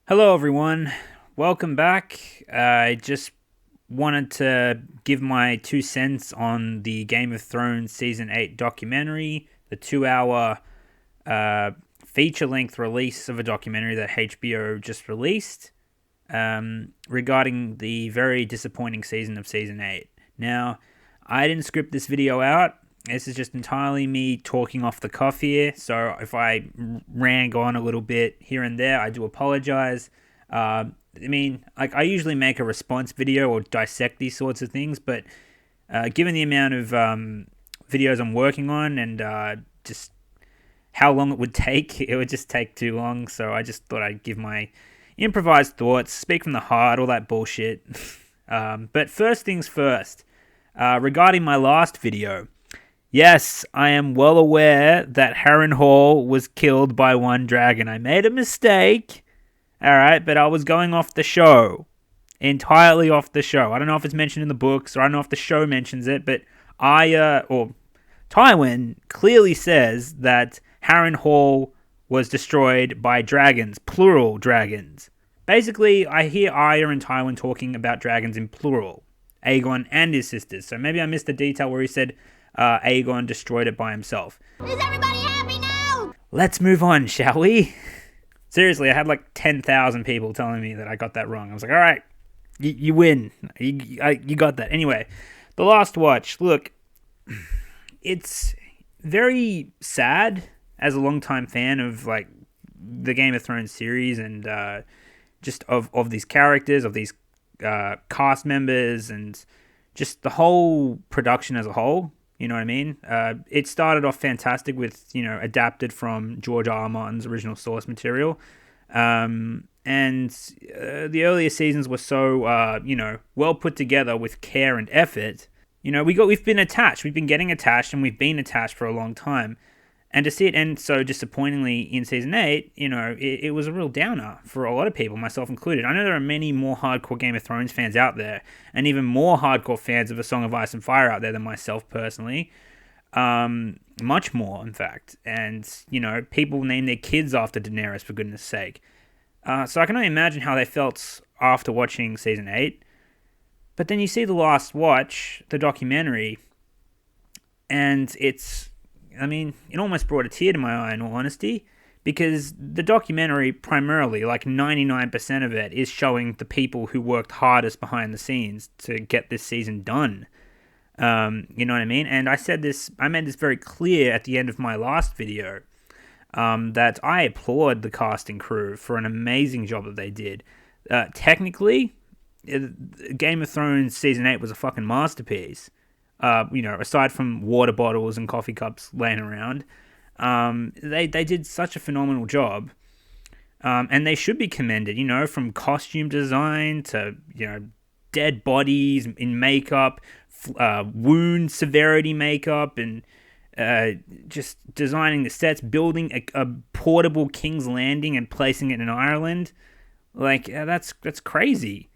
Hello, everyone. Welcome back. I just wanted to give my 2 cents on the Game of Thrones Season 8 documentary, the 2 hour feature length release of a documentary that HBO just released regarding the very disappointing season of Season 8. Now, I didn't script this video out. This is just entirely me talking off the cuff here. So if I rang on a little bit here and there, I do apologize. I usually make a response video or dissect these sorts of things, but given the amount of videos I'm working on and just how long it would take, it would just take too long. So I just thought I'd give my improvised thoughts, speak from the heart, all that bullshit. But first things first, regarding my last video. Yes, I am well aware that Harrenhal was killed by one dragon. I made a mistake, alright, but I was going off the show. Entirely off the show. I don't know if it's mentioned in the books, or I don't know if the show mentions it, but Tywin clearly says that Harrenhal was destroyed by dragons, plural dragons. Basically, I hear Arya and Tywin talking about dragons in plural. Aegon and his sisters. So maybe I missed the detail where he said Aegon destroyed it by himself. Is everybody happy now? Let's move on, shall we? Seriously, I had like 10,000 people telling me that I got that wrong. I was like, all right, you win. You got that. Anyway, the last watch. Look, it's very sad as a longtime fan of like the Game of Thrones series and just of these characters, of these cast members, and just the whole production as a whole. You know what I mean? It started off fantastic with, adapted from George R. R. Martin's original source material. And the earlier seasons were so, well put together with care and effort. We've been attached. We've been getting attached, and we've been attached for a long time. And to see it end so disappointingly in Season 8, it was a real downer for a lot of people, myself included. I know there are many more hardcore Game of Thrones fans out there, and even more hardcore fans of A Song of Ice and Fire out there than myself personally. Much more, in fact. And, people name their kids after Daenerys, for goodness sake. So I can only imagine how they felt after watching Season 8. But then you see the last watch, the documentary, and it almost brought a tear to my eye, in all honesty, because the documentary primarily, like 99% of it, is showing the people who worked hardest behind the scenes to get this season done. You know what I mean? And I made this very clear at the end of my last video, that I applaud the cast and crew for an amazing job that they did. Technically, Game of Thrones Season 8 was a fucking masterpiece. Aside from water bottles and coffee cups laying around, they did such a phenomenal job, and they should be commended. From costume design to dead bodies in makeup, wound severity makeup, and just designing the sets, building a portable King's Landing and placing it in Ireland. That's crazy.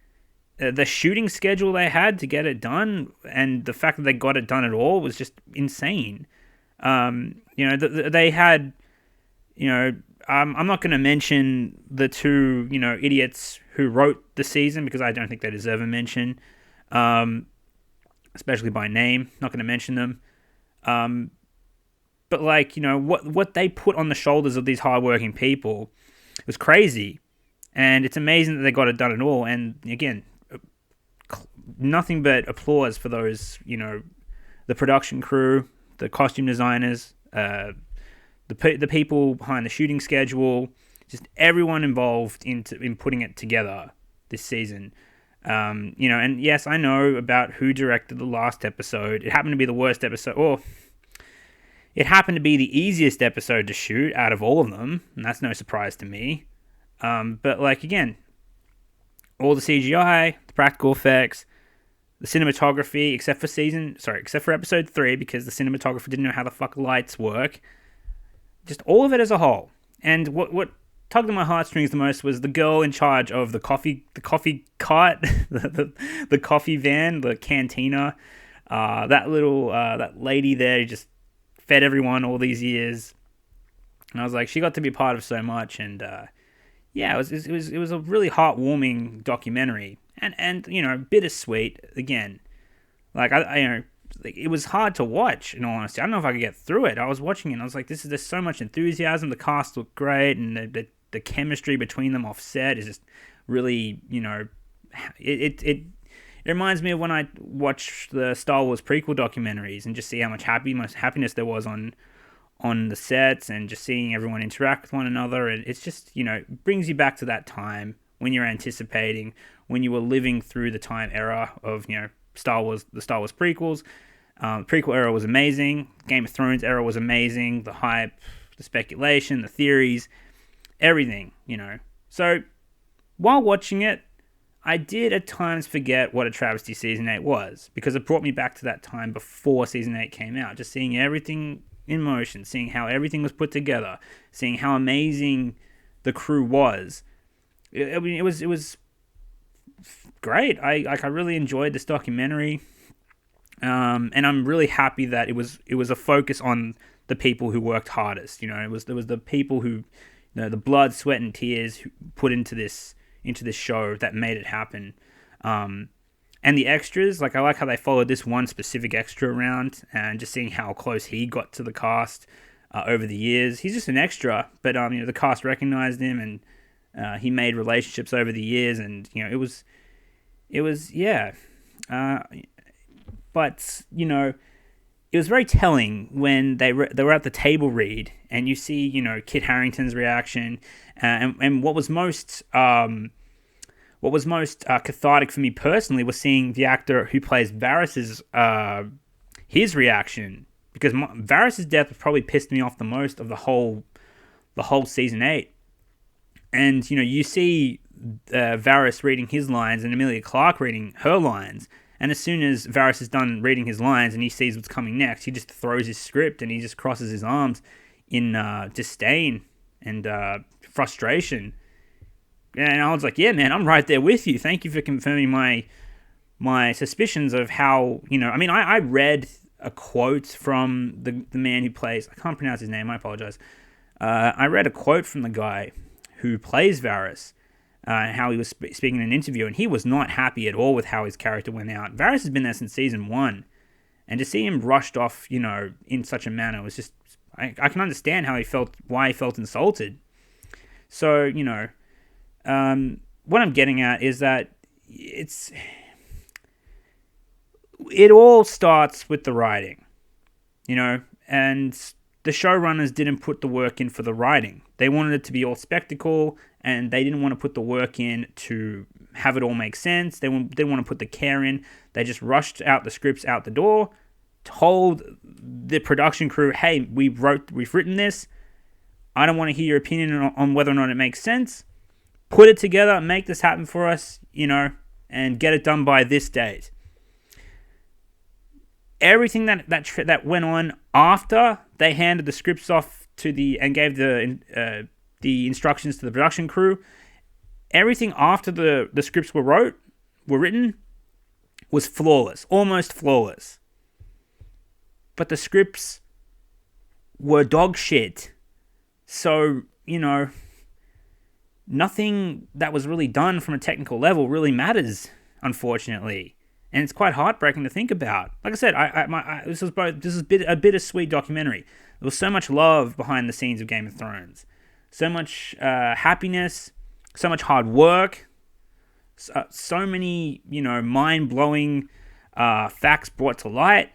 The shooting schedule they had to get it done, and the fact that they got it done at all, was just insane. They had, I'm not going to mention the two, idiots who wrote the season, because I don't think they deserve a mention, especially by name. Not going to mention them. But what they put on the shoulders of these hardworking people was crazy, and it's amazing that they got it done at all. And again, nothing but applause for those, the production crew, the costume designers, the people behind the shooting schedule, just everyone involved in putting it together this season. And yes, I know about who directed the last episode. It happened to be the worst episode, or it happened to be the easiest episode to shoot out of all of them, and that's no surprise to me. But again, all the CGI, the practical effects, the cinematography, except for episode 3, because the cinematographer didn't know how the fuck lights work. Just all of it as a whole. And what tugged at my heartstrings the most was the girl in charge of the coffee cart, the coffee van, the cantina. That lady there who just fed everyone all these years. And I was like, she got to be part of so much, and yeah, it was a really heartwarming documentary, and bittersweet again. Like like, it was hard to watch. In all honesty, I don't know if I could get through it. I was watching it, and I was like, there's so much enthusiasm. The cast looked great, and the chemistry between them off set is just really, it reminds me of when I watch the Star Wars prequel documentaries and just see how much happiness there was on the sets, and just seeing everyone interact with one another. And it's just, brings you back to that time when you're anticipating, when you were living through the time era of, Star Wars, the Star Wars prequels. The prequel era was amazing. Game of Thrones era was amazing. The hype, the speculation, the theories, everything, So while watching it, I did at times forget what a travesty Season 8 was, because it brought me back to that time before Season 8 came out. Just seeing everything in motion, seeing how everything was put together, seeing how amazing the crew was. It was great. I really enjoyed this documentary, and I'm really happy that it was a focus on the people who worked hardest. There was the people who, the blood, sweat, and tears who put into this show that made it happen. And the extras, like, I like how they followed this one specific extra around, and just seeing how close he got to the cast over the years. He's just an extra, but the cast recognized him, and he made relationships over the years, and it was yeah. But it was very telling when they were at the table read, and you see Kit Harrington's reaction, and what was most cathartic for me personally was seeing the actor who plays Varys's his reaction, because Varys's death probably pissed me off the most of the whole Season 8. And you see Varys reading his lines and Emilia Clarke reading her lines, and as soon as Varys is done reading his lines and he sees what's coming next, he just throws his script and he just crosses his arms in disdain and frustration. And I was like, yeah, man, I'm right there with you. Thank you for confirming my suspicions of how, I read a quote from the man who plays, I can't pronounce his name, I apologize. I read a quote from the guy who plays Varys, and how he was speaking in an interview, and he was not happy at all with how his character went out. Varys has been there since Season 1, and to see him rushed off, in such a manner was just, I can understand why he felt insulted. So, what I'm getting at is that it all starts with the writing, and the showrunners didn't put the work in for the writing. They wanted it to be all spectacle, and they didn't want to put the work in to have it all make sense. They didn't want to put the care in. They just rushed out the scripts out the door, told the production crew, hey, we've written this. I don't want to hear your opinion on whether or not it makes sense. Put it together, make this happen for us, and get it done by this date. Everything that went on after they handed the scripts off and gave the instructions to the production crew, everything after the scripts were written, was flawless, almost flawless. But the scripts were dog shit. So, nothing that was really done from a technical level really matters, unfortunately. And it's quite heartbreaking to think about. Like I said, this is a bittersweet documentary. There was so much love behind the scenes of Game of Thrones. So much happiness, so much hard work, so many, mind-blowing facts brought to light.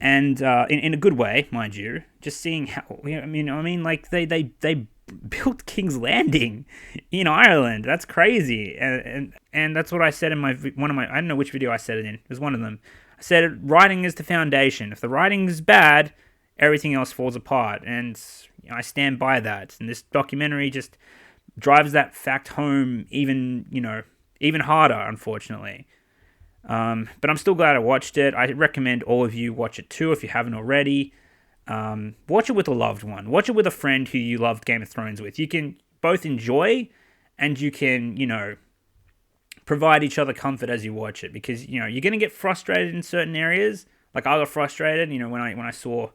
And in a good way, mind you, just seeing how, like they built King's Landing in Ireland. That's crazy. And that's what I said in I don't know which video I said it in. It was one of them. I said, writing is the foundation. If the writing is bad, everything else falls apart. And I stand by that. And this documentary just drives that fact home even harder, unfortunately. But I'm still glad I watched it. I recommend all of you watch it too if you haven't already. Watch it with a loved one. Watch it with a friend who you loved Game of Thrones with. You can both enjoy, and you can, provide each other comfort as you watch it, because, you're going to get frustrated in certain areas. Like I got frustrated, when I saw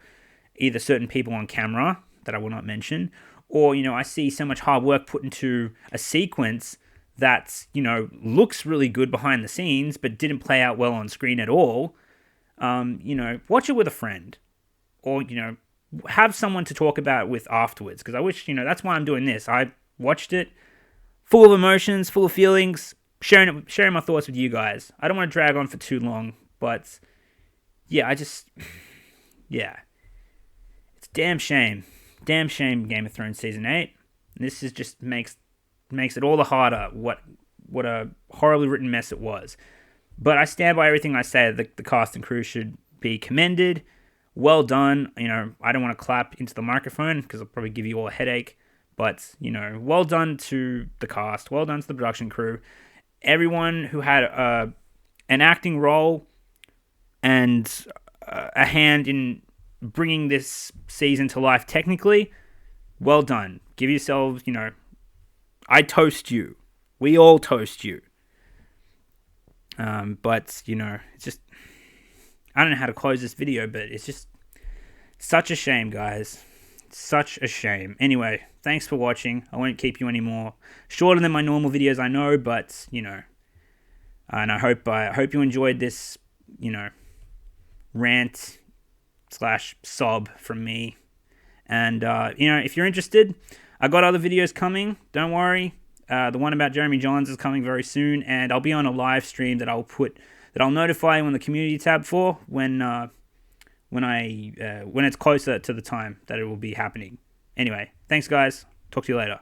either certain people on camera that I will not mention, or, I see so much hard work put into a sequence that's, looks really good behind the scenes, but didn't play out well on screen at all, watch it with a friend, or, have someone to talk about it with afterwards. Because I wish, that's why I'm doing this. I watched it full of emotions, full of feelings, sharing my thoughts with you guys. I don't want to drag on for too long, but yeah, it's damn shame Game of Thrones season 8. This is just makes it all the harder what a horribly written mess it was. But I stand by everything I say. The cast and crew should be commended. Well done. I don't want to clap into the microphone because I'll probably give you all a headache. But, well done to the cast. Well done to the production crew. Everyone who had an acting role and a hand in bringing this season to life technically, well done. Give yourselves, I toast you. We all toast you. But, it's just, I don't know how to close this video, but it's just such a shame, guys. Such a shame. Anyway, thanks for watching. I won't keep you any more. Shorter than my normal videos, I know, but, and I hope you enjoyed this, rant / sob from me. And, if you're interested, I got other videos coming. Don't worry. The one about Jeremy Johns is coming very soon, and I'll be on a live stream that I'll notify you on the community tab for when it's closer to the time that it will be happening. Anyway, thanks guys. Talk to you later.